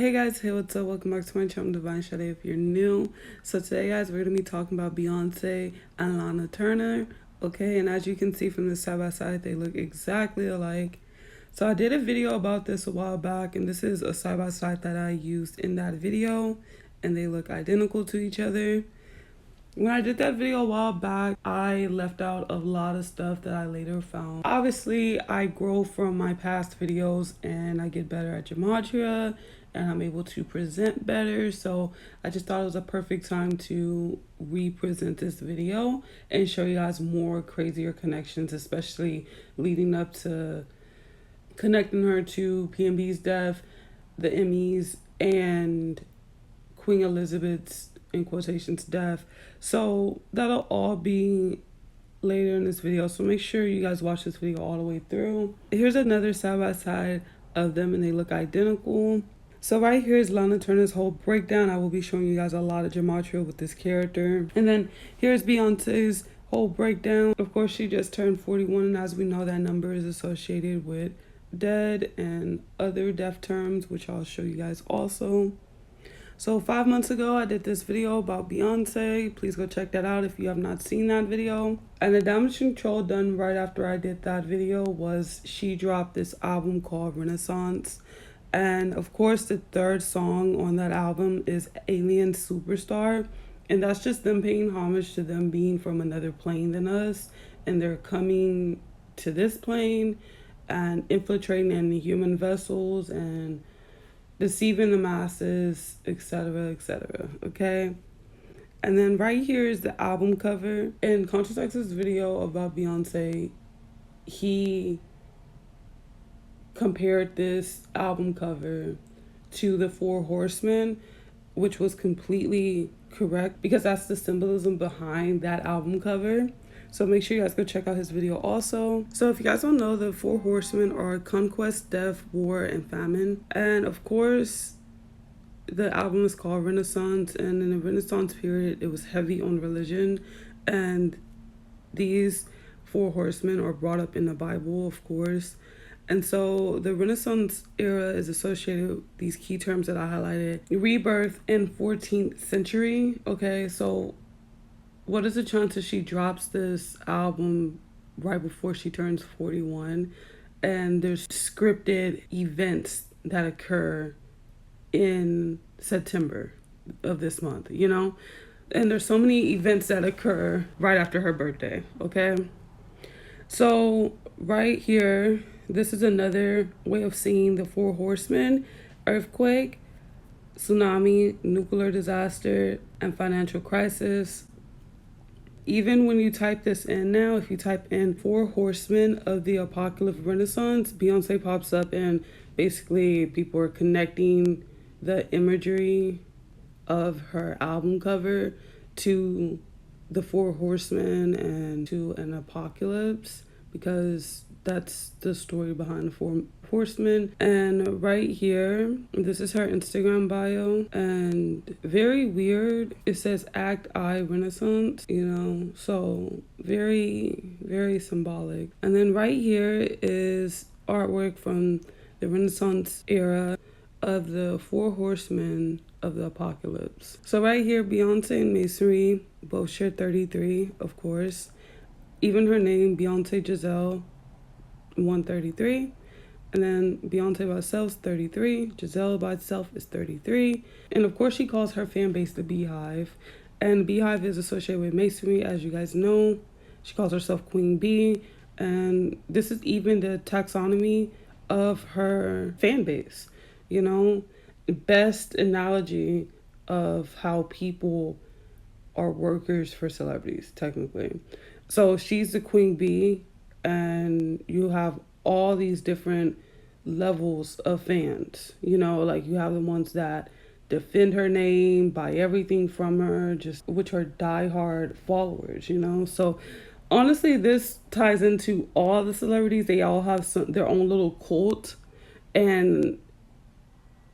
Hey guys, hey, what's up? Welcome back to my channel, Divine Shade, if you're new. So today, guys, we're going to be talking about Beyonce and Lana Turner. Okay, and as you can see from the side by side, they look exactly alike. So I did a video about this a while back, and this is a side by side that I used in that video, and they look identical to each other. When I did that video a while back, I left out a lot of stuff that I later found. Obviously, I grow from my past videos and I get better at Gematria and I'm able to present better. So I just thought it was a perfect time to represent this video and show you guys more crazier connections, especially leading up to connecting her to PNB's death, the Emmys, and Queen Elizabeth's, in quotations, death. So that'll all be later in this video, so make sure you guys watch this video all the way through. Here's another side by side of them and they look identical. So right here is Lana Turner's whole breakdown. I will be showing you guys a lot of gematria with this character. And then here's Beyonce's whole breakdown. Of course, she just turned 41, and as we know, that number is associated with dead and other death terms, which I'll show you guys also. So 5 months ago, I did this video about Beyonce. Please go check that out if you have not seen that video. And the damage control done right after I did that video was she dropped this album called Renaissance. And of course, the third song on that album is Alien Superstar. And that's just them paying homage to them being from another plane than us. And they're coming to this plane and infiltrating any human vessels and deceiving the masses, etc., etc. Okay, and then right here is the album cover. In Conscious X's video about Beyonce, he compared this album cover to the Four Horsemen, which was completely correct because that's the symbolism behind that album cover. So make sure you guys go check out his video also. So if you guys don't know, the Four Horsemen are conquest, death, war, and famine. And of course, the album is called Renaissance. And in the Renaissance period, it was heavy on religion. And these Four Horsemen are brought up in the Bible, of course. And so the Renaissance era is associated with these key terms that I highlighted. Rebirth in 14th century. Okay, so what is the chances she drops this album right before she turns 41? And there's scripted events that occur in September of this month, you know? And there's so many events that occur right after her birthday, okay? So right here, this is another way of seeing the Four Horsemen: earthquake, tsunami, nuclear disaster, and financial crisis. Even when you type this in now, if you type in Four Horsemen of the Apocalyptic Renaissance, Beyonce pops up, and basically people are connecting the imagery of her album cover to the Four Horsemen and to an apocalypse, because that's the story behind the Four Horsemen. And right here, this is her Instagram bio, and very weird. It says Act I Renaissance, you know, so very, very symbolic. And then right here is artwork from the Renaissance era of the Four Horsemen of the Apocalypse. So right here, Beyonce and Masonry both share 33, of course. Even her name, Beyonce Giselle, 133, and then Beyonce by itself is 33, Giselle by itself is 33, and of course she calls her fan base the Beehive, and Beehive is associated with Masonry, as you guys know. She calls herself Queen Bee, and this is even the taxonomy of her fan base, you know, best analogy of how people are workers for celebrities, technically. So she's the Queen Bee, and you have all these different levels of fans, you know, like you have the ones that defend her name, buy everything from her, just which are diehard followers, you know. So honestly, this ties into all the celebrities. They all have their own little cult, and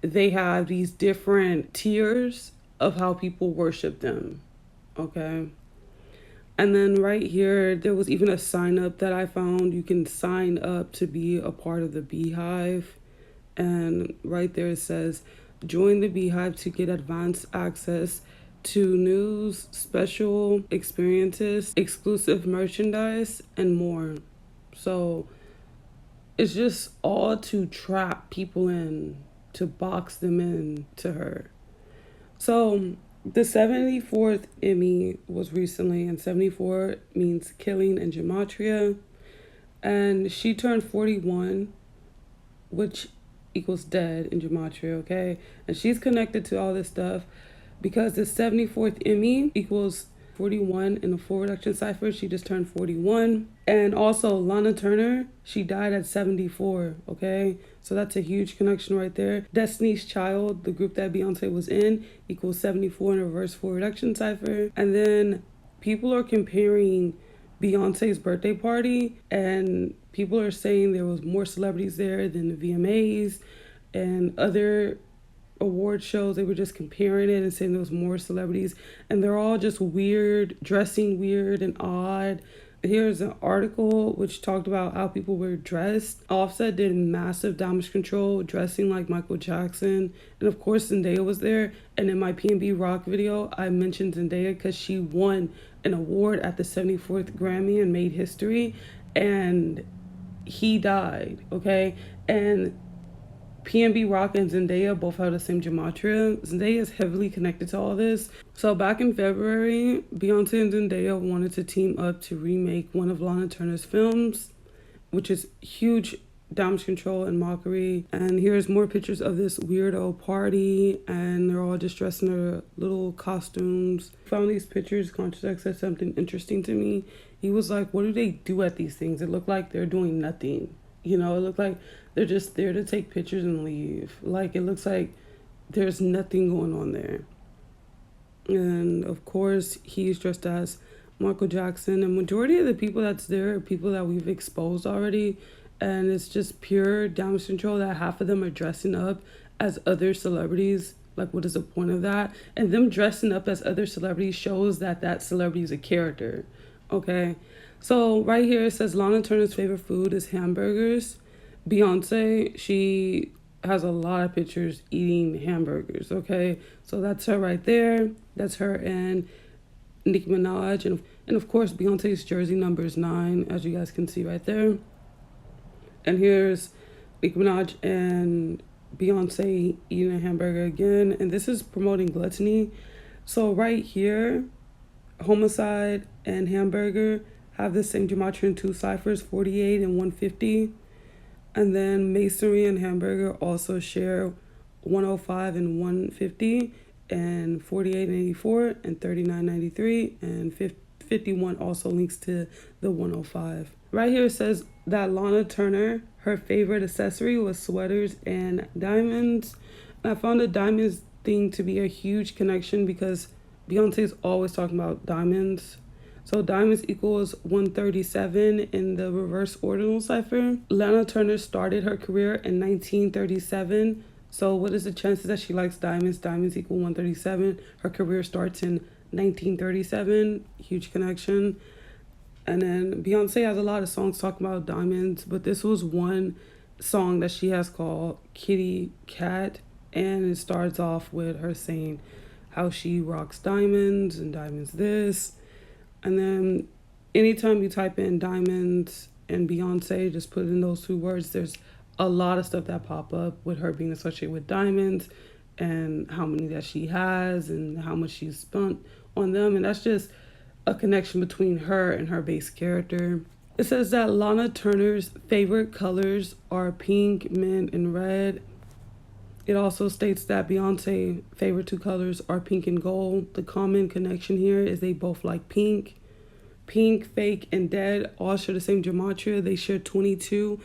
they have these different tiers of how people worship them, okay? And then right here, there was even a sign up that I found. You can sign up to be a part of the Beehive. And right there it says, Join the Beehive to get advanced access to news, special experiences, exclusive merchandise, and more. So it's just all to trap people in, to box them in to her. So the 74th Emmy was recently, and 74 means killing in Gematria. And she turned 41, which equals dead in Gematria, okay? And she's connected to all this stuff because the 74th Emmy equals 41 in the full reduction cipher. She just turned 41. And also Lana Turner, she died at 74, okay? So that's a huge connection right there. Destiny's Child, the group that Beyonce was in, equals 74 in a reverse full reduction cipher. And then people are comparing Beyonce's birthday party, and people are saying there was more celebrities there than the VMAs and other award shows. They were just comparing it and saying there was more celebrities, and they're all just weird, dressing weird and odd. Here's an article which talked about how people were dressed. Offset did massive damage control, dressing like Michael Jackson. And of course, Zendaya was there. And in my P&B Rock video, I mentioned Zendaya because she won an award at the 74th Grammy and made history. And he died, okay? And P&B Rock and Zendaya both have the same gematria. Zendaya is heavily connected to all this. So back in February, Beyonce and Zendaya wanted to team up to remake one of Lana Turner's films, which is huge damage control and mockery. And here's more pictures of this weirdo party, and they're all just dressed in their little costumes. Found these pictures. Contract said something interesting to me. He was like, what do they do at these things? It looked like they're doing nothing. You know, it looked like they're just there to take pictures and leave. Like, it looks like there's nothing going on there. And of course, he's dressed as Michael Jackson. And majority of the people that's there are people that we've exposed already. And it's just pure damage control that half of them are dressing up as other celebrities. Like, what is the point of that? And them dressing up as other celebrities shows that that celebrity is a character. Okay? So right here it says Lana Turner's favorite food is hamburgers. Beyonce, she has a lot of pictures eating hamburgers, okay? So that's her right there. That's her and Nicki Minaj. And of course, Beyonce's jersey number is 9, as you guys can see right there. And here's Nicki Minaj and Beyonce eating a hamburger again. And this is promoting gluttony. So right here, homicide and hamburger have the same gematria in 2 ciphers, 48 and 150. And then masonry and hamburger also share 105 and 150, and 48 and 84, and 39, 93, and 51 also links to the 105. Right here it says that Lana Turner, her favorite accessory was sweaters and diamonds. And I found the diamonds thing to be a huge connection because Beyonce is always talking about diamonds. So diamonds equals 137 in the reverse ordinal cipher. Lana Turner started her career in 1937. So what is the chances that she likes diamonds? Diamonds equal 137. Her career starts in 1937. Huge connection. And then Beyonce has a lot of songs talking about diamonds, but this was one song that she has called Kitty Cat. And it starts off with her saying how she rocks diamonds and diamonds this. And then anytime you type in diamonds and Beyonce, just put in those 2 words, there's a lot of stuff that pop up with her being associated with diamonds and how many that she has and how much she's spent on them. And that's just a connection between her and her base character. It says that Lana Turner's favorite colors are pink, mint, and red. It also states that Beyonce's favorite 2 colors are pink and gold. The common connection here is they both like pink. Pink, fake, and dead all share the same gematria. They share 22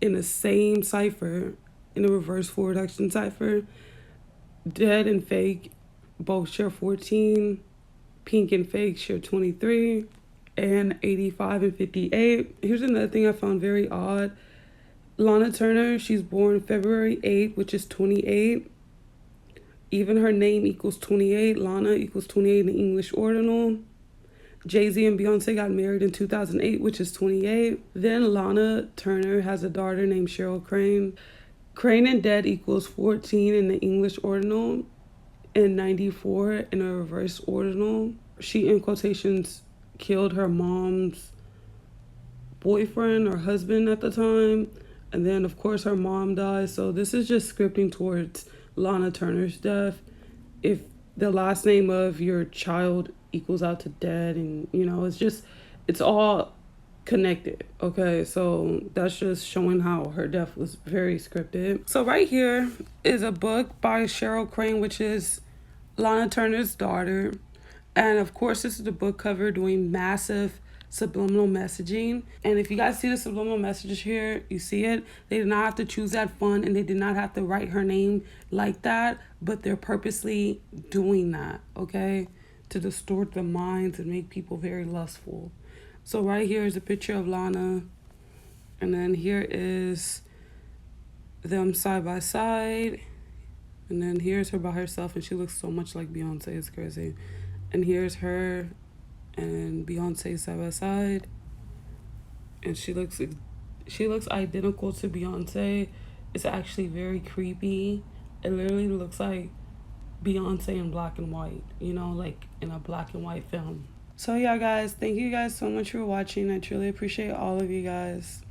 in the same cipher, in the reverse full reduction cipher. Dead and fake both share 14. Pink and fake share 23. And 85 and 58. Here's another thing I found very odd. Lana Turner, she's born February 8th, which is 28. Even her name equals 28. Lana equals 28 in the English ordinal. Jay-Z and Beyonce got married in 2008, which is 28. Then Lana Turner has a daughter named Cheryl Crane. Crane and dead equals 14 in the English ordinal and 94 in a reverse ordinal. She, in quotations, killed her mom's boyfriend or husband at the time. And then, of course, her mom dies. So this is just scripting towards Lana Turner's death. If the last name of your child equals out to dead, and, you know, it's all connected. Okay, so that's just showing how her death was very scripted. So right here is a book by Cheryl Crane, which is Lana Turner's daughter. And of course, this is the book cover doing massive subliminal messaging. And if you guys see the subliminal messages here, you see it. They did not have to choose that font, and they did not have to write her name like that, but they're purposely doing that, okay, to distort the minds and make people very lustful. So right here is a picture of Lana, and then here is them side by side, and then here's her by herself, and she looks so much like Beyonce. It's crazy. And here's her and Beyonce side by side, and she looks identical to Beyonce. It's actually very creepy. It literally looks like Beyonce in black and white, you know, like in a black and white film. So yeah, guys, thank you guys so much for watching. I truly appreciate all of you guys.